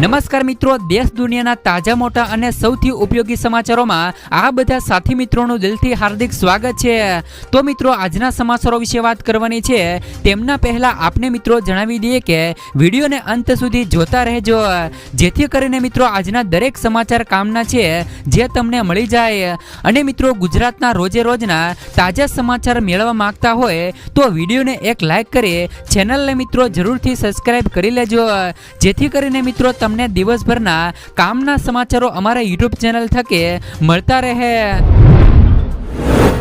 નમસ્કાર મિત્રો, દેશ દુનિયાના તાજા મોટા અને સૌથી ઉપયોગી સમાચારોમાં આ બધા સાથી મિત્રોનું દિલથી હાર્દિક સ્વાગત છે। તો મિત્રો, આજના સમાચારો વિશે વાત કરવાની છે। તેમના પહેલા આપને મિત્રો જણાવી દઈએ કે વિડીયોને અંત સુધી જોતા રહેજો, જેથી કરીને મિત્રો આજના દરેક સમાચાર કામના છે જે તમને મળી જાય। અને મિત્રો, ગુજરાતના રોજે રોજના તાજા સમાચાર મેળવવા માંગતા હોય તો વિડીયોને એક લાઈક કરી ચેનલને મિત્રો જરૂરથી સબસ્ક્રાઇબ કરી લેજો, જેથી કરીને મિત્રો તમને દિવસભરના કામના સમાચારો અમારા યુટ્યુબ ચેનલ થકે મળતા રહે।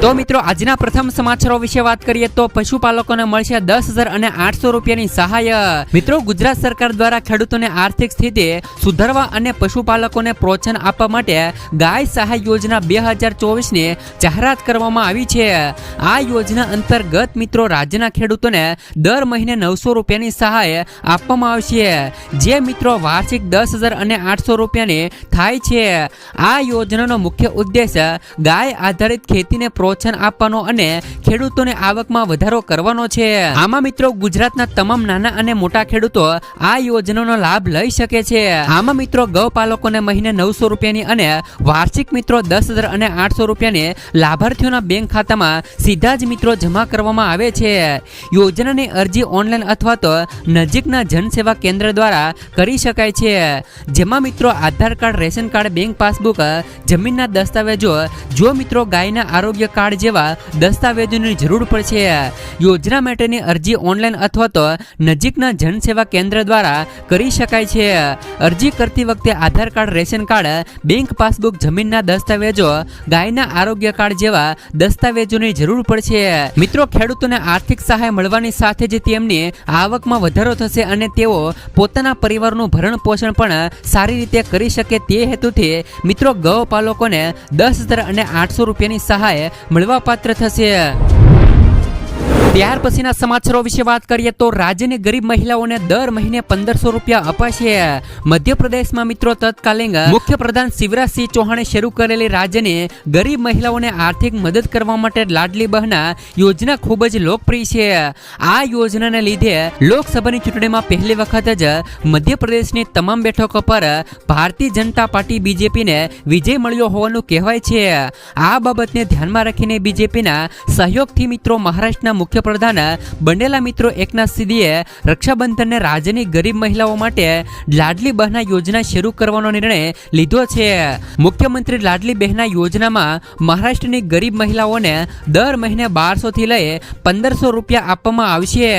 તો મિત્રો, આજના પ્રથમ સમાચારો વિશે વાત કરીએ તો પશુપાલકોને મળશે 10,000 અને 800 રૂપિયાની સહાય। મિત્રો, ગુજરાત સરકાર દ્વારા ખેડૂતોને આર્થિક સ્થિતિ સુધારવા અને પશુપાલકોને પ્રોત્સાહન આપવા માટે ગાય સહાય યોજના 2024ની જાહેરાત કરવામાં આવી છે। આ યોજના અંતર્ગત મિત્રો રાજ્યના ખેડૂતોને દર મહિને 900 રૂપિયાની સહાય આપવામાં આવશે, જે મિત્રો વાર્ષિક 10,000 અને 800 રૂપિયાની થાય છે। આ યોજનાનો મુખ્ય ઉદ્દેશ ગાય આધારિત ખેતીને પ્રોત્સાહન આપવાનો અને ખેડૂતોને આવકમાં વધારો કરવાનો છે। આમાં મિત્રો ગુજરાતના તમામ નાના અને મોટા ખેડૂતો આ યોજનાનો લાભ લઈ શકે છે। આમાં મિત્રો ગૌપાલકોને મહિને 900 રૂપિયાની અને વાર્ષિક મિત્રો 10,000 અને 800 રૂપિયાની લાભાર્થીઓના બેંક ખાતામાં સીધા જ મિત્રો જમા કરવામાં આવે છે। યોજનાની અરજી ઓનલાઈન અથવા તો નજીકના જનસેવા કેન્દ્ર દ્વારા કરી શકાય છે, જેમાં મિત્રો Aadhaar card, ration card, bank passbook, જમીનના દસ્તાવેજો, જો મિત્રો ગાયના આરોગ્ય કાર્ડ જેવા દસ્તાવેજોની જરૂર પડશે। યોજના માટેની અરજી ઓનલાઈન અથવા તો નજીકના જનસેવા કેન્દ્ર દ્વારા કરી શકાય છે। અરજી કરતી વખતે Aadhaar card, ration card, bank passbook, જમીનના દસ્તાવેજો, ગાયના આરોગ્ય કાર્ડ જેવા દસ્તાવેજોની જરૂર પડશે। મિત્રો, ખેડૂતોને આર્થિક સહાય મળવાની સાથે જ તેમની આવકમાં વધારો થશે અને તેઓ પોતાના પરિવારનું ભરણ પોષણ પણ સારી રીતે કરી શકે તે હેતુથી મિત્રો ગૌપાલકોને 10,000 અને 800 રૂપિયાની સહાય મળવા પાત્ર થશે। ત્યાર પછીના સમાચારો વિશે વાત કરીએ તો રાજ્યની ગરીબ મહિલાઓને દર મહિને 1,500 રૂપિયા અપાશે। મધ્યપ્રદેશમાં મિત્રો તત્કાલીન મુખ્યપ્રધાન શિવરાજસિંહ ચૌહાણે શરૂ કરેલી રાજ્યની ગરીબ મહિલાઓને આર્થિક મદદ કરવા માટે લાડલી બહેના યોજના ખૂબ જ લોકપ્રિય છે। આ યોજનાને લીધે લોકસભાની ચૂંટણીમાં પહેલી વખત જ મધ્યપ્રદેશની તમામ બેઠકો પર ભારતીય જનતા પાર્ટી બીજેપીને વિજય મળ્યો હોવાનું કહેવાય છે। આ બાબતને ધ્યાનમાં રાખીને બીજેપીના સહયોગથી મિત્રો મહારાષ્ટ્રના મુખ્ય પ્રધાન બનેલા મિત્રો એકનાથ શિંદેએ રક્ષાબંધનને રાજ્યની ગરીબ મહિલાઓ માટે લાડલી બહેના યોજના શરૂ કરવાનો નિર્ણય લીધો છે। મુખ્યમંત્રી લાડલી બહેના યોજનામાં મહારાષ્ટ્રની ગરીબ મહિલાઓને દર મહિને 1,200 થી લઈ 1,500 રૂપિયા આપવામાં આવશે।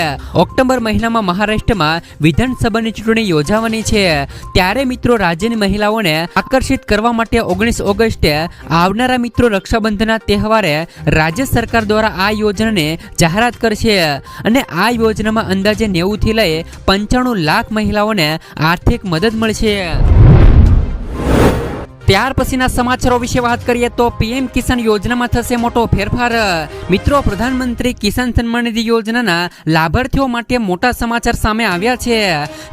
ઓક્ટોબર મહિનામાં મહારાષ્ટ્રમાં વિધાનસભાની ચૂંટણી યોજાવાની છે, ત્યારે મિત્રો રાજ્યની મહિલાઓને આકર્ષિત કરવા માટે 19 ઓગસ્ટે આવનારા મિત્રો રક્ષાબંધનના તહેવારે રાજ્ય સરકાર દ્વારા આ યોજનાને જાહેરાત કરશે અને આ યોજનામાં અંદાજે 90 થી લઈ 95 લાખ મહિલાઓને આર્થિક મદદ મળશે। ત્યાર પછીના સમાચારો વિશે વાત કરીએ તો પીએમ કિસાન યોજનામાં થશે મોટો ફેરફાર। મિત્રો, પ્રધાનમંત્રી કિસાન સન્માન નિધિ યોજનાના લાભાર્થીઓ માટે મોટા સમાચાર સામે આવ્યા છે।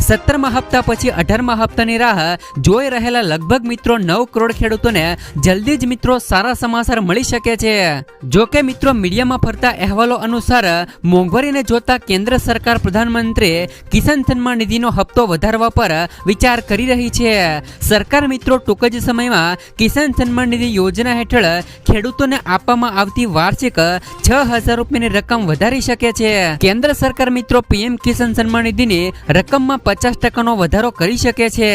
17મા હપ્તા પછી 18મા હપ્તાની રાહ જોઈ રહેલા લગભગ મિત્રો 9 કરોડ ખેડૂતોને જલ્દી જ મિત્રો સારા સમાચાર મળી શકે છે। જો કે મિત્રો મીડિયામાં ફરતા અહેવાલો અનુસાર મોંઘવારીને જોતા કેન્દ્ર સરકાર પ્રધાનમંત્રી કિસાન સન્માન નિધિનો હપ્તો વધારવા પર વિચાર કરી રહી છે। સરકાર મિત્રો ટૂંક જ સમય કિસાન સન્માન નિધિ યોજના હેઠળ ખેડૂતોને આપવામાં આવતી વાર્ષિક 6,000 રૂપિયાની રકમ વધારી શકે છે। કેન્દ્ર સરકાર મિત્રો પીએમ કિસાન સન્માન નિધિની રકમમાં 50% વધારો કરી શકે છે।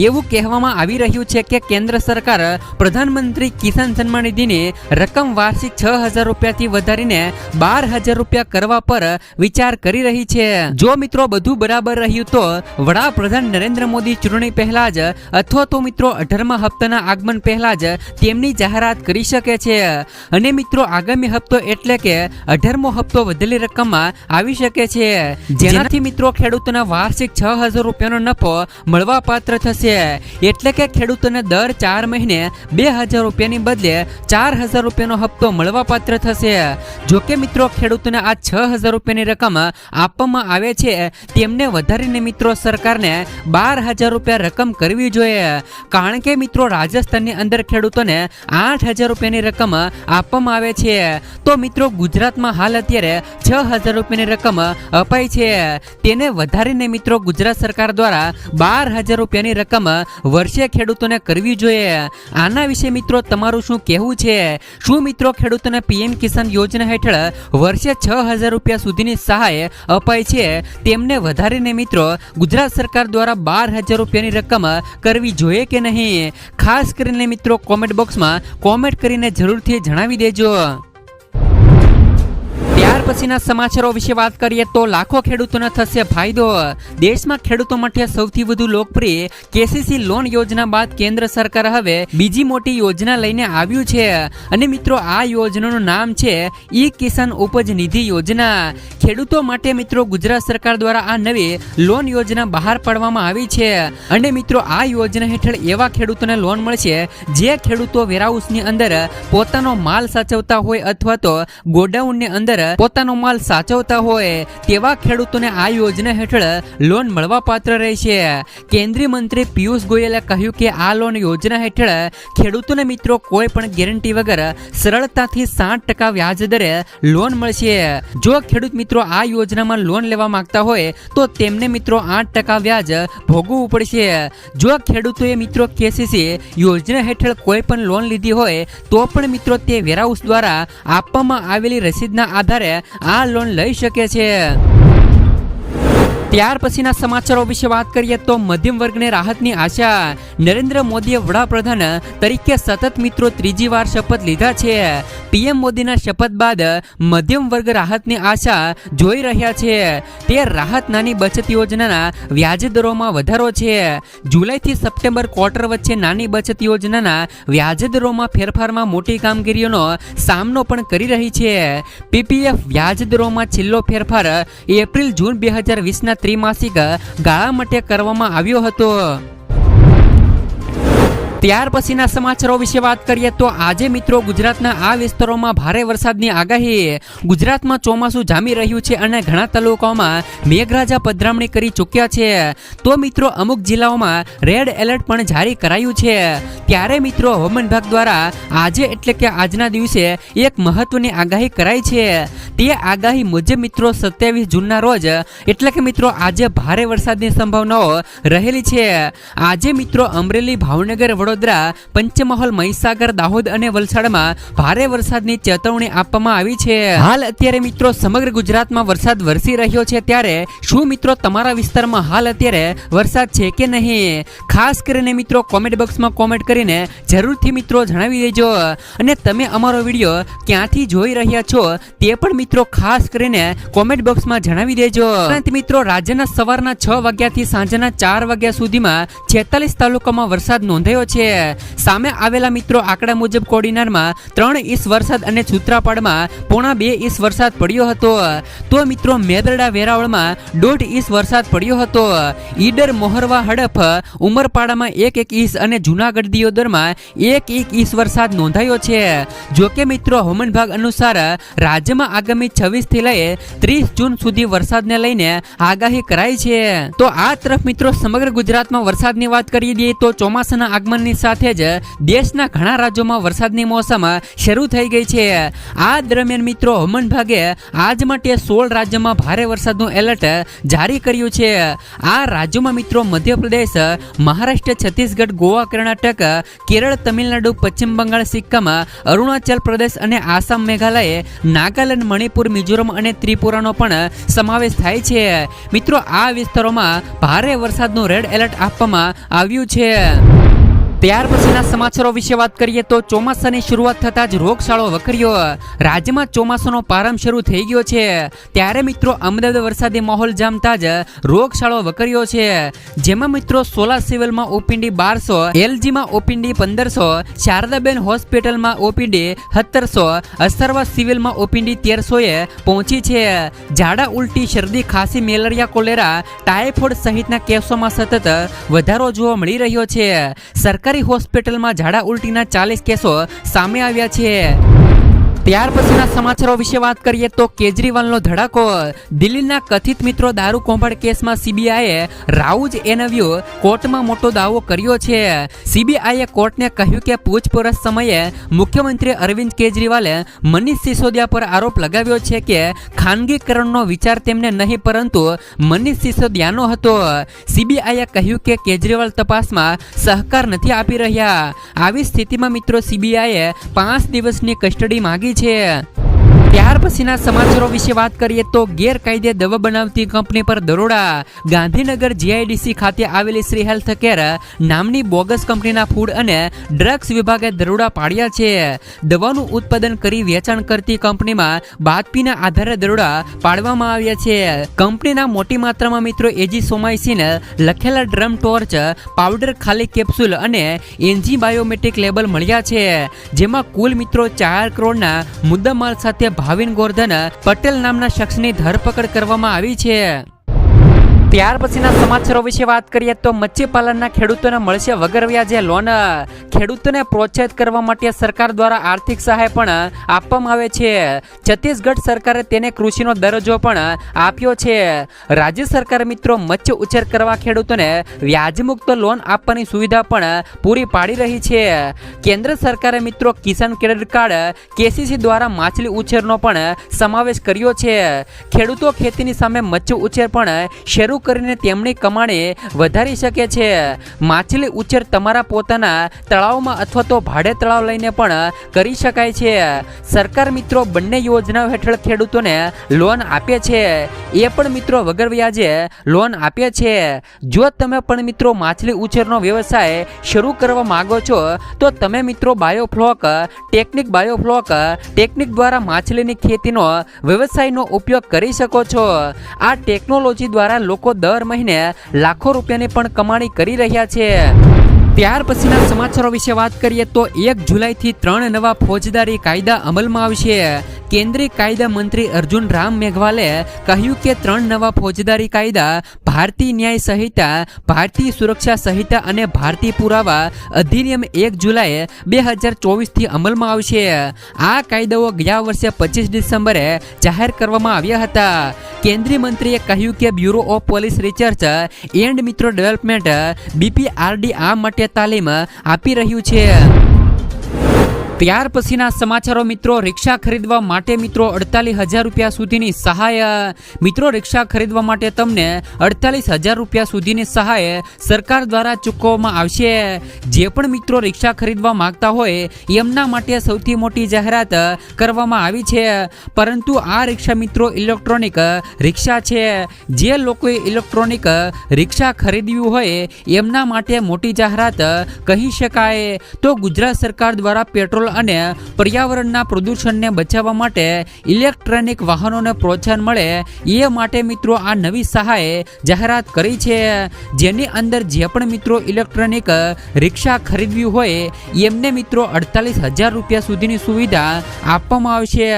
એવું કહેવામાં આવી રહ્યું છે કે કેન્દ્ર સરકાર પ્રધાનમંત્રી કિસાન સન્માન નિધિની રકમ વાર્ષિક 6,000 રૂપિયાથી વધારીને 12,000 રૂપિયા કરવા પર વિચાર કરી રહી છે। જો મિત્રો બધું બરાબર રહ્યું તો વડાપ્રધાન નરેન્દ્ર મોદી ચૂંટણી પહેલા જ અથવા તો મિત્રો 18મા હપ્તા આગમન પહેલા જ તેમની જાહેરાત કરી શકે છે અને મિત્રો આગામી હપ્તો એટલે કે 18મો હપ્તો વધેલી રકમમાં આવી શકે છે, જેનાથી મિત્રો ખેડૂતોના વાર્ષિક 6,000 રૂપિયાનો નફો મળવા પાત્ર થશે। એટલે કે ખેડૂતોને દર 4 મહિને 2,000 રૂપિયાની બદલે 4,000 રૂપિયાનો હપ્તો મળવા પાત્ર થશે। જો કે મિત્રો ખેડૂતોને આ 6,000 રૂપિયાની રકમ આપવામાં આવે છે તેમને વધારીને મિત્રો સરકારને 12,000 રૂપિયા રકમ કરવી જોઈએ, કારણ કે મિત્રો રાજસ્થાનની અંદર ખેડૂતોને 8,000 રૂપિયાની રકમ આપવામાં આવે છે. તો મિત્રો ગુજરાતમાં હાલ અત્યારે 6,000 રૂપિયાની રકમ અપાય છે. તેને વધારીને મિત્રો ગુજરાત સરકાર દ્વારા 12,000 રૂપિયાની રકમ વર્ષે ખેડૂતોને કરવી જોઈએ. આના વિશે મિત્રો તમારું શું કહેવું છે? શું મિત્રો ખેડૂતોને પીએમ કિસાન યોજના હેઠળ વર્ષે 6,000 રૂપિયા સુધીની સહાય અપાય છે, તેમને વધારીને મિત્રો ગુજરાત સરકાર દ્વારા 12,000 રૂપિયાની રકમ કરવી જોઈએ કે નહીં? ખાસ કરીને મિત્રો કોમેન્ટ બોક્સમાં કોમેન્ટ કરીને જરૂરથી જણાવી દેજો. ત્યાર પછીના સમાચારો વિશે વાત કરીએ તો લાખો ખેડૂતોને થશે ફાયદો. દેશમાં ખેડૂતો માટે સૌથી વધુ લોકપ્રિય કેસીસી લોન યોજના બાદ કેન્દ્ર સરકાર હવે બીજી મોટી યોજના લઈને આવ્યું છે. અને મિત્રો આ યોજનાનું નામ છે ઈ કિસાન ઉપજ નિધિ યોજના. ખેડૂતો માટે મિત્રો ગુજરાત સરકાર દ્વારા આ નવી લોન યોજના બહાર પાડવામાં આવી છે. અને મિત્રો આ યોજના હેઠળ એવા ખેડૂતોને લોન મળશે જે ખેડૂતો વેરહાઉસની અંદર પોતાનો માલ સાચવતા હોય અથવા તો ગોડાઉનની અંદર પોતાનો માલ સાચવતા હોય તેવા ખેડૂતોને આ યોજના હેઠળ લોન મળવા પાત્ર રહેશે. કેન્દ્રીય મંત્રી પિયુષ ગોયલે કહ્યું કે આ લોન યોજના હેઠળ ખેડૂતોને મિત્રો કોઈ પણ ગેરંટી વગર સરળતાથી 7% વ્યાજ દરે લોન મળશે. જો ખેડૂત મિત્રો આ યોજનામાં લોન લેવા માંગતા હોય તો તેમને મિત્રો 8% વ્યાજ ભોગવવું પડશે. જો ખેડૂતોએ મિત્રો કેસીસી યોજના હેઠળ કોઈ પણ લોન લીધી હોય તો પણ મિત્રો તે વેરહાઉસ દ્વારા આપવામાં આવેલી રસીદના આધારે આ લોન લઈ શકે છે. ત્યાર પછીના સમાચારો વિશે વાત કરીએ તો મધ્યમ વર્ગને રાહતની આશા. નરેન્દ્ર મોદીએ વડાપ્રધાન તરીકે સતત મિત્રો ત્રીજી વાર શપથ લીધા છે. પીએમ મોદીના શપથ બાદ મધ્યમ વર્ગ રાહતની આશા જોઈ રહ્યા છે. તે રાહત નાની બચત યોજનાના વ્યાજ દરોમાં વધારો છે. જુલાઈથી સપ્ટેમ્બર ક્વાર્ટર વચ્ચે નાની બચત યોજનાના વ્યાજ દરોમાં ફેરફારમાં મોટી કામગીરીઓનો સામનો પણ કરી રહી છે. પીપીએફ વ્યાજ દરોમાં છેલ્લો ફેરફાર એપ્રિલ જૂન 2020ના ત્રિમાસિક ગાળા માટે કરવામાં આવ્યો હતો. ત્યાર પછીના સમાચારો વિશે વાત કરીએ તો આજે મિત્રો ગુજરાતના આ વિસ્તારોમાં ભારે વરસાદની આગાહી. ગુજરાતમાં ચોમાસું જામી રહ્યું છે અને ઘણા તાલુકાઓમાં મેઘરાજા પધરામણી કરી ચૂક્યા છે. તો મિત્રો અમુક જિલ્લાઓમાં રેડ એલર્ટ પણ જારી કરાયું છે. ત્યારે મિત્રો હવામાન વિભાગ દ્વારા આજે એટલે કે આજના દિવસે એક મહત્વની આગાહી કરાઈ છે. તે આગાહી મુજબ મિત્રો 27 જૂનના રોજ એટલે કે મિત્રો આજે ભારે વરસાદની સંભાવનાઓ રહેલી છે. આજે મિત્રો અમરેલી, ભાવનગર, વડોદરા, પંચમહાલ, મહીસાગર, દાહોદ અને વલસાડમાં ભારે વરસાદની ચેતવણી આપવામાં આવી છે. હાલ અત્યારે મિત્રો સમગ્ર ગુજરાતમાં વરસાદ વરસી રહ્યો છે. ત્યારે શું મિત્રો તમારા વિસ્તારમાં હાલ અત્યારે વરસાદ છે કે નહીં? ખાસ કરીને મિત્રો કોમેન્ટ બોક્સમાં કોમેન્ટ કરીને જરૂરથી મિત્રો જણાવી દેજો. અને તમે અમારો વિડીયો ક્યાંથી જોઈ રહ્યા છો તે પણ મિત્રો ખાસ કરીને કોમેન્ટ બોક્સમાં જણાવી દેજો. ઉપરાંત મિત્રો રાજ્યના સવારના 6 વાગ્યાથી સાંજના 4 વાગ્યા સુધીમાં 46 તાલુકામાં વરસાદ નોંધાયો છે. સામે આવેલા મિત્રો આંકડા મુજબ કોડીનારમાં 3 ઇંચ વરસાદ અને સૂત્રાપાડમાં 1.5 ઇંચ વરસાદ પડ્યો હતો. તો મિત્રો મેદરડા, વેરાવળમાં 1.5 ઇંચ વરસાદ પડ્યો હતો. ઈડર, મોહરવા, હડફ, ઉમરપાડામાં 1 ઇંચ અને જૂનાગઢ, દિયોદરમાં 1 ઇંચ વરસાદ નોંધાયો છે. જોકે મિત્રો હવામાન વિભાગ અનુસાર રાજ્યમાં આગામી 26 થી લઈ 30 જૂન સુધી વરસાદને લઈને આગાહી કરાઈ છે. તો આ તરફ મિત્રો સમગ્ર ગુજરાતમાં વરસાદની વાત કરી દઈએ તો ચોમાસાના આગમનની સાથે જ દેશના ઘણા રાજ્યોમાં વરસાદની મોસમ શરૂ થઈ ગઈ છે. આ દરમિયાન મિત્રો હવામાન વિભાગે આજ માટે 16 રાજ્યોમાં ભારે વરસાદનું એલર્ટ જારી કર્યું છે. આ રાજ્યોમાં મિત્રો મધ્યપ્રદેશ, મહારાષ્ટ્ર, છત્તીસગઢ, ગોવા, કર્ણાટક, કેરળ, તમિલનાડુ, પશ્ચિમ બંગાળ, સિક્કમ, અરુણાચલ પ્રદેશ અને આસામ, મેઘાલય, નાગાલેન્ડ, મણિપુર, મિઝોરમ અને ત્રિપુરાનો પણ સમાવેશ થાય છે. મિત્રો આ વિસ્તારોમાં ભારે વરસાદનું રેડ એલર્ટ આપવામાં આવ્યું છે. ત્યાર પછીના સમાચારો વિશે વાત કરીએ તો ચોમાસાની શરૂઆત થતાં જ રોગચાળો વકર્યો. રાજ્યમાં ચોમાસાનો પ્રારંભ શરૂ થઈ ગયો છે. ત્યારે મિત્રો અમદાવાદ વરસાદી માહોલ જામતા જ રોગચાળો વકર્યો છે. જેમાં મિત્રો સોલા સિવિલમાં ઓપીડી 1200, એલજીમાં ઓપીડી 1500, શારદાબેન હોસ્પિટલમાં ઓપીડી 1700, અસરવા સિવિલમાં ઓપીડી 1300 પહોંચી છે. ઝાડા, ઉલટી, શરદી, ખાંસી, મેલેરિયા, કોલેરા, ટાઇફોઇડ સહિતના કેસોમાં સતત વધારો જોવા મળી રહ્યો છે. સરકારી હોસ્પિટલમાં ઝાડા ઉલટીના 40 કેસો સામે આવ્યા છે. ત્યાર પછીના સમાચારો વિશે વાત કરીએ તો કેજરીવાલનો ધડાકો. દિલ્હીના કથિત મિત્રો દારૂ કૌભાંડ કેસમાં સીબીઆઈએ રાઉજ એનવ્યુ કોર્ટમાં મોટો દાવો કર્યો છે. સીબીઆઈએ કોર્ટને કહ્યું કે પૂછપરછ સમયે મુખ્યમંત્રી અરવિંદ કેજરીવાલે મનીષ સિસોદિયા પર આરોપ લગાવ્યો છે કે ખાનગીકરણનો વિચાર તેમને નહીં પરંતુ મનીષ સિસોદિયાનો હતો. સીબીઆઈએ કહ્યું કે કેજરીવાલ તપાસમાં સહકાર નથી આપી રહ્યા. આવી સ્થિતિમાં મિત્રો સીબીઆઈએ 5 દિવસની કસ્ટડી માંગી છે. ત્યાર પછીના સમાચારો વિશે વાત કરીએ તો ગેરકાયદે દવા બનાવતી કંપની પર દરોડા. ગાંધીનગર જીઆઈડીસી ખાતે આવેલી શ્રી હેલ્થ કેર નામની બોગસ કંપનીના ફૂડ અને ડ્રગ્સ વિભાગે દરોડા પાડ્યા છે. દવાનું ઉત્પાદન કરી વેચાણ કરતી કંપનીમાં બાતમીના આધારે દરોડા પાડવામાં આવ્યા છે. કંપનીના મોટી માત્રામાં મિત્રો એજીસોમાઇસિન લખેલા ડ્રમ ટોર્ચ પાવડર ખાલી કેપ્સ્યુલ અને એનજી બાયોમેટ્રિક લેબલ મળ્યા છે. જેમાં કુલ મિત્રો 4 કરોડના મુદ્દામાલ સાથે ભાવિન ગોરધન પટેલ નામના શખ્સની ધરપકડ કરવામાં આવી છે. ત્યાર પછીના સમાચારો વિશે વાત કરીએ તો મત્સ્યપાલનના ખેડૂતોને મળશે વગર વ્યાજે લોન. ખેડૂતોને પ્રોત્સાહિત કરવા માટે સરકાર દ્વારા આર્થિક સહાય પણ આપવામાં આવે છે. છત્તીસગઢ સરકારે તેને કૃષિનો દરજ્જો પણ આપ્યો છે. રાજ્ય સરકાર મિત્રો મત્સ્ય ઉછેર કરવા ખેડૂતોને વ્યાજમુક્ત લોન આપવાની સુવિધા પણ પૂરી પાડી રહી છે. કેન્દ્ર સરકારે મિત્રો કિસાન ક્રેડિટ કાર્ડ કેસીસી દ્વારા માછલી ઉછેરનો પણ સમાવેશ કર્યો છે. ખેડૂતો ખેતીની સામે મત્સ્ય ઉછેર પણ શરૂ કરીને તેમની કમાણી વધારી શકે છે. માછલી ઉછેર તમારા પોતાના તળાવમાં અથવા તો ભાડે તળાવ લઈને પણ કરી શકાય છે. સરકાર મિત્રો બંને યોજનાઓ હેઠળ ખેડૂતોને લોન આપે છે. એ પણ મિત્રો વગર વ્યાજે લોન આપે છે. જો તમે પણ મિત્રો માછલી ઉછેરનો વ્યવસાય શરૂ કરવા માંગો છો તો તમે મિત્રો બાયોફ્લોક ટેકનિક દ્વારા માછલીની ખેતીનો વ્યવસાયનો ઉપયોગ કરી શકો છો. આ ટેકનોલોજી દ્વારા લોકો દર મહિને લાખો રૂપિયાની પણ કમાણી કરી રહ્યા છે. ત્યાર પછીના સમાચારો વિશે વાત કરીએ તો 1 જુલાઈથી 3 નવા ફોજદારી કાયદા અમલમાં આવશે. કેન્દ્રીય કાયદા મંત્રી અર્જુન રામ મેઘવાલે કહ્યું કે 3 નવા ફોજદારી કાયદા ભારતીય ન્યાય સંહિતા, ભારતીય સુરક્ષા સંહિતા અને ભારતીય પુરાવા અધિનિયમ 1 જુલાઈ 2024થી અમલમાં આવશે. આ કાયદાઓ ગયા વર્ષે 25 ડિસેમ્બરે જાહેર કરવામાં આવ્યા હતા. કેન્દ્રીય મંત્રીએ કહ્યું કે bureau of police research and મિત્રો ડેવલપમેન્ટ BPRD આ માટે તાલીમ આપી રહ્યું છે. ત્યાર પછીના સમાચારો મિત્રો રિક્ષા ખરીદવા માટે મિત્રો 48,000 રૂપિયા સુધીની સહાય. મિત્રો રિક્ષા ખરીદવા માટે તમને 48,000 રૂપિયા સુધીની સહાય સરકાર દ્વારા ચૂકવવામાં આવશે. જે પણ મિત્રો રિક્ષા ખરીદવા માંગતા હોય એમના માટે સૌથી મોટી જાહેરાત કરવામાં આવી છે. પરંતુ આ રિક્ષા મિત્રો ઇલેક્ટ્રોનિક રિક્ષા છે. જે લોકોએ ઇલેક્ટ્રોનિક રિક્ષા ખરીદવી હોય એમના માટે મોટી જાહેરાત કહી શકાય. તો ગુજરાત સરકાર દ્વારા પેટ્રોલ અને પર્યાવરણના પ્રદૂષણને બચાવવા માટે ઇલેક્ટ્રોનિક વાહનોને પ્રોત્સાહન મળે એ માટે મિત્રો આ નવી સહાય જાહેરાત કરી છે. જેની અંદર જે પણ મિત્રો ઇલેક્ટ્રોનિક રિક્ષા ખરીદવી હોય એમને મિત્રો 48,000 રૂપિયા સુધીની સુવિધા આપવામાં આવશે.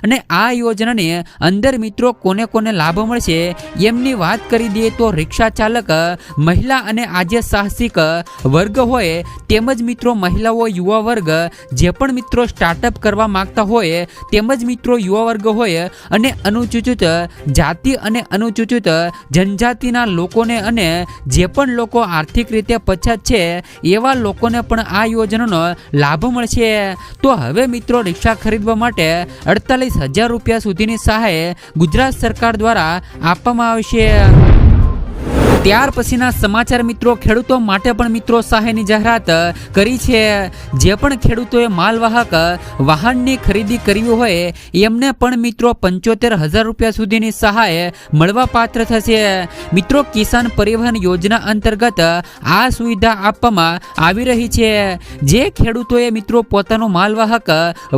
અને આ યોજનાની અંદર મિત્રો કોને કોને લાભ મળશે એમની વાત કરી દઈએ તો રિક્ષા ચાલક, મહિલા અને આજે સાહસિક વર્ગ હોય તેમજ મિત્રો મહિલાઓ, યુવા વર્ગ જે પણ મિત્રો સ્ટાર્ટઅપ કરવા માંગતા હોય તેમજ મિત્રો યુવા વર્ગ હોય અને અનુસૂચિત જાતિ અને અનુસૂચિત જનજાતિના લોકોને અને જે પણ લોકો આર્થિક રીતે પછાત છે એવા લોકોને પણ આ યોજનાનો લાભ મળશે. તો હવે મિત્રો રિક્ષા ખરીદવા માટે 48,000 રૂપિયા સુધીની સહાય ગુજરાત સરકાર દ્વારા આપવામાં આવશે. ત્યાર પછીના સમાચાર મિત્રો ખેડૂતો માટે પણ મિત્રો સહાયની જાહેરાત કરી છે. જે પણ ખેડૂતોએ માલવાહક વાહનની ખરીદી કરવી હોય એમને પણ મિત્રો 75,000 રૂપિયા સુધીની સહાય મળવા પાત્ર થશે. મિત્રો કિસાન પરિવહન યોજના અંતર્ગત આ સુવિધા આપવામાં આવી રહી છે. જે ખેડૂતોએ મિત્રો પોતાનું માલવાહક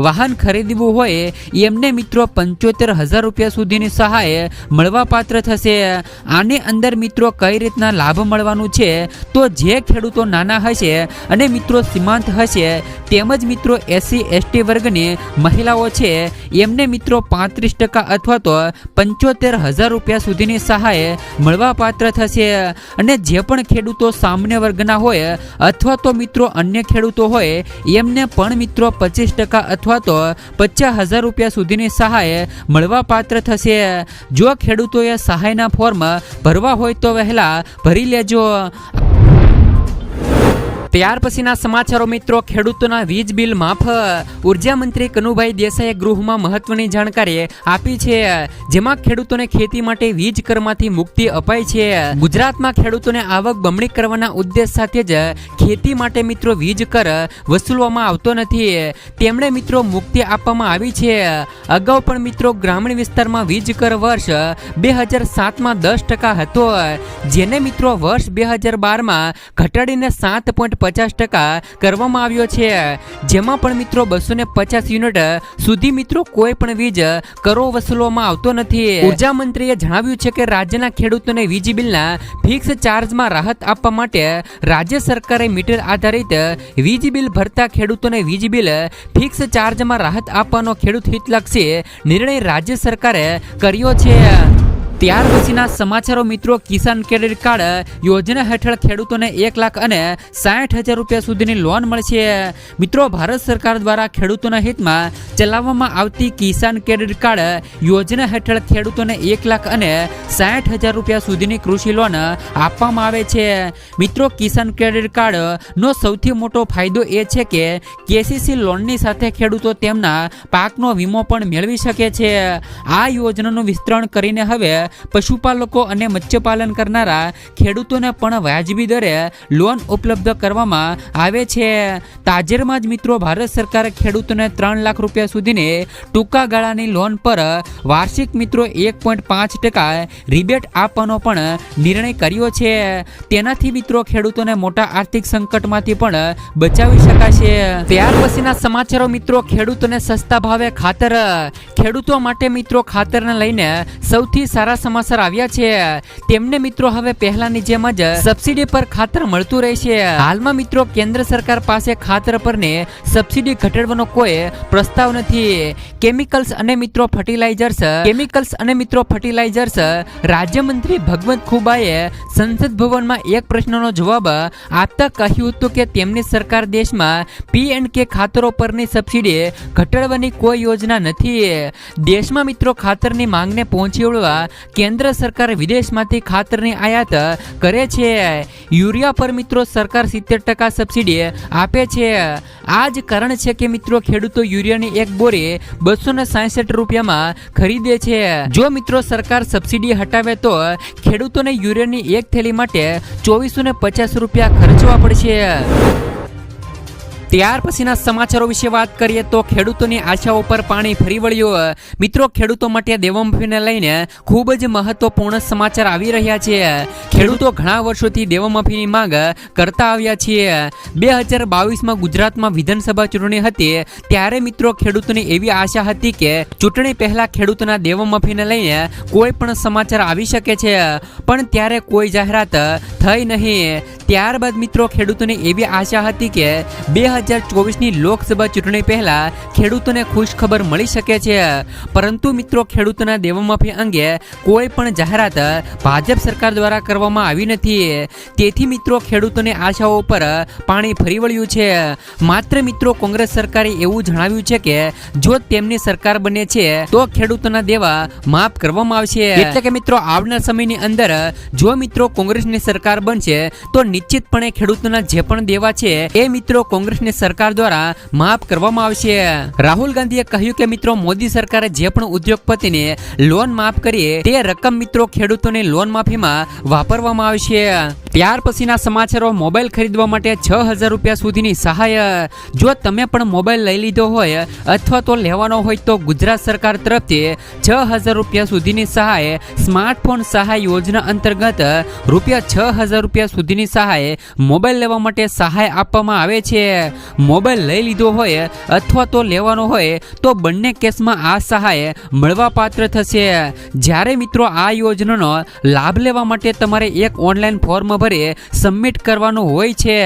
વાહન ખરીદવું હોય એમને મિત્રો 75,000 રૂપિયા સુધીની સહાય મળવા પાત્ર થશે. આની અંદર મિત્રો કઈ કઈ રીતના લાભ મળવાનું છે, તો જે ખેડૂતો નાના હશે અને મિત્રો સીમાંત હશે તેમજ મિત્રો SC/ST વર્ગની મહિલાઓ છે એમને મિત્રો 35% અથવા તો 75,000 રૂપિયા સુધીની સહાય મળવા પાત્ર થશે અને જે પણ ખેડૂતો સામાન્ય વર્ગના હોય અથવા તો મિત્રો અન્ય ખેડૂતો હોય એમને પણ મિત્રો 25% અથવા તો 50,000 રૂપિયા સુધીની સહાય મળવા પાત્ર થશે. જો ખેડૂતોએ સહાયના ફોર્મ ભરવા હોય તો વહેલા ભરી લેજો. ત્યાર પછીના સમાચારો મિત્રો, ખેડૂતોના વીજ બિલ માફ. ઉર્જા મંત્રી કનુભાઈ દેસાઈએ ગૃહમાં મહત્વની જાણકારી આપી છે, જેમાં ખેડૂતોને ખેતી માટે વીજ કરમાંથી મુક્તિ અપાઈ છે. ગુજરાતમાં ખેડૂતોને આવક બમણી કરવાના ઉદ્દેશ સાથે જ ખેતી માટે મિત્રો વીજ કર વસૂલવામાં આવતો નથી. તેમણે મિત્રો મુક્તિ આપવામાં આવી છે. અગાઉ પણ મિત્રો ગ્રામીણ વિસ્તારમાં વીજ કર વર્ષ 2007માં 10% હતો, જેને મિત્રો વર્ષ 2012માં ઘટાડીને 7.50% કરવામાં આવ્યો છે. જેમાં પણ મિત્રો 250 યુનિટ સુધી મિત્રો કોઈ પણ વીજ કરો વસૂલવામાં આવતો નથી. ઉર્જા મંત્રીએ જણાવ્યું છે કે રાજ્યના ખેડૂતોને વીજ બિલના ફિક્સ ચાર્જમાં રાહત આપવા માટે રાજ્ય સરકારે મીટર આધારિત વીજ બિલ ભરતા ખેડૂતોને વીજ બિલ ફિક્સ ચાર્જમાં રાહત આપવાનો ખેડૂત હિતલક્ષી નિર્ણય રાજ્ય સરકારે કર્યો છે. ત્યાર પછીના સમાચારો મિત્રો, કિસાન ક્રેડિટ કાર્ડ યોજના હેઠળ ખેડૂતોને 1,60,000 રૂપિયા સુધીની લોન મળશે. મિત્રો, ભારત સરકાર દ્વારા ખેડૂતોના હિતમાં ચલાવવામાં આવતી કિસાન ક્રેડિટ કાર્ડ યોજના હેઠળ ખેડૂતોને 1,60,000 રૂપિયા સુધીની કૃષિ લોન આપવામાં આવે છે. મિત્રો, કિસાન ક્રેડિટ કાર્ડનો સૌથી મોટો ફાયદો એ છે કે KCC લોનની સાથે ખેડૂતો તેમના પાકનો વીમો પણ મેળવી શકે છે. આ યોજનાનું વિસ્તરણ કરીને હવે પશુપાલકો અને મત્સ્યપાલન કરનારા ખેડૂતોને પણ વાજબી દરે લોન ઉપલબ્ધ કરવામાં આવે છે. તાજેતરમાં જ મિત્રો ભારત સરકારે ખેડૂતોને 3 લાખ રૂપિયા સુધીની ટૂંકા ગાળાની લોન પર વાર્ષિક મિત્રો 1.5% રિબેટ આપવાનો પણ નિર્ણય કર્યો છે. તેનાથી મિત્રો ખેડૂતોને મોટા આર્થિક સંકટમાંથી પણ બચાવી શકાશે. ત્યાર પછીના સમાચારો મિત્રો, ખેડૂતોને સસ્તા ભાવે ખાતર. ખેડૂતો માટે મિત્રો ખાતરને લઈને સૌથી સારા સમાચાર આવ્યા છે. તેમને મિત્રો હવે પહેલાની જેમ જ સબસિડી પર ખાતર મળતું રહેશે. હાલમાં મિત્રો કેન્દ્ર સરકાર પાસે ખાતર પરની સબસિડી ઘટાડવાનો કોઈ પ્રસ્તાવ નથી. કેમિકલ્સ અને મિત્રો ફર્ટિલાઇઝર્સ રાજ્યમંત્રી ભગવંત ખુબાએ સંસદ ભવનમાં એક પ્રશ્નનો જવાબ આપતા કહ્યું હતું કે તેમની સરકાર દેશમાં P&K ખાતરો પરની સબસિડી ઘટાડવાની કોઈ યોજના નથી. દેશમાં મિત્રો ખાતરની માંગને પહોંચી વળવા કેન્દ્ર સરકાર વિદેશમાંથી ખાતરની આયાત કરે છે. યુરિયા પર મિત્રો સરકાર 70% સબસિડી આપે છે. આ જ કારણ છે કે મિત્રો ખેડૂતો યુરિયાની એક બોરી 266 રૂપિયામાં ખરીદે છે. જો મિત્રો સરકાર સબસિડી હટાવે તો ખેડૂતોને યુરિયાની એક થેલી માટે 2450 રૂપિયા ખર્ચવા પડશે. ત્યાર પછીના સમાચારો વિશે વાત કરીએ તો ખેડૂતોની આશાઓ પર પાણી ફરી વળ્યું. મિત્રો, ખેડૂતો માટે દેવામાફીને લઈને ખૂબ જ મહત્વપૂર્ણ સમાચાર આવી રહ્યા છે. ખેડૂતો ઘણા વર્ષોથી દેવામાફીની માંગ કરતા આવ્યા છે. 2022માં ગુજરાતમાં વિધાનસભા ચૂંટણી હતી ત્યારે મિત્રો ખેડૂતોની એવી આશા હતી કે ચૂંટણી પહેલા ખેડૂતોના દેવામાફીને લઈને કોઈ પણ સમાચાર આવી શકે છે, પણ ત્યારે કોઈ જાહેરાત થઈ નહીં. ત્યારબાદ મિત્રો ખેડૂતોની એવી આશા હતી કે 2024ની લોકસભા ચૂંટણી પહેલા ખેડૂતોને ખુશ ખબર મળી શકે છે, પરંતુ મિત્રો ખેડૂતોના દેવામાફી અંગે કોઈ પણ જાહેરાત ભાજપ સરકાર દ્વારા કરવામાં આવી નથી. તેથી મિત્રો ખેડૂતોની આશાઓ પર પાણી ફરી વળ્યું છે. માત્ર મિત્રો કોંગ્રેસ સરકારે એવું જણાવ્યું છે કે જો તેમની સરકાર બને છે તો ખેડૂતોના દેવા માફ કરવામાં આવશે. એટલે કે મિત્રો આવનાર સમયની અંદર જો મિત્રો કોંગ્રેસની સરકાર બનશે તો નિશ્ચિતપણે ખેડૂતોના જે પણ દેવા છે એ મિત્રો કોંગ્રેસની સરકાર દ્વારા માફ કરવામાં આવશે. રાહુલ ગાંધીએ કહ્યું કે મિત્રો મોદી સરકારે જે પણ ઉદ્યોગપતિને લોન માફ કરી તે રકમ મિત્રો ખેડૂતોની લોન માફીમાં વાપરવામાં આવશે. ત્યાર પછીના સમાચારો, મોબાઈલ ખરીદવા માટે 6,000 રૂપિયા સુધીની સહાય. જો તમે પણ મોબાઈલ લઈ લીધો હોય અથવા તો લેવાનો હોય તો ગુજરાત સરકાર તરફથી 6,000 રૂપિયા સુધીની સહાય સ્માર્ટફોન સહાય યોજના અંતર્ગત રૂપિયા 6,000 રૂપિયા સુધીની સહાય મોબાઈલ લેવા માટે સહાય આપવામાં આવે છે. મોબાઈલ લઈ લીધો હોય અથવા તો લેવાનો હોય તો બંને કેસમાં આ સહાય મળવાપાત્ર થશે. જ્યારે મિત્રો આ યોજનાનો લાભ લેવા માટે તમારે એક ઓનલાઈન ફોર્મ ભરી સબમિટ કરવાનું હોય છે.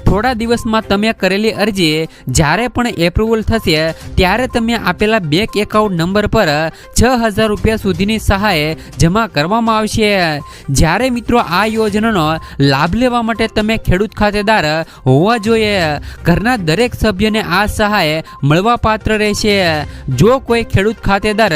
થોડા દિવસમાં તમે કરેલી અરજી જ્યારે પણ એપ્રુવલ થશે ત્યારે તમે આપેલા બેંક એકાઉન્ટ નંબર પર 6,000 રૂપિયા સુધીની સહાય જમા કરવામાં આવશે. જ્યારે મિત્રો આ યોજનાનો લાભ લેવા માટે તમે ખેડૂત ખાતેદાર હોવા જોઈએ. ઘરના દરેક સભ્યને આ સહાય મળવાપાત્ર રહેશે. જો કોઈ ખેડૂત ખાતેદાર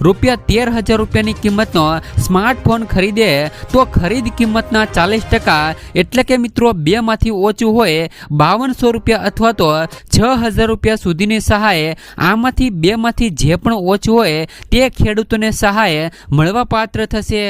રૂપિયા 13,000 રૂપિયાની કિંમતનો સ્માર્ટફોન ખરીદે તો ખરીદ કિંમતના 40% એટલે કે મિત્રો 2 માંથી ઓછું હોય 5200 રૂપિયા અથવા તો 6,000 રૂપિયા સુધીની સહાય આમાંથી 2 માંથી જે પણ ઓછું હોય તે ખેડૂતોને સહાય મળવાપાત્ર થશે.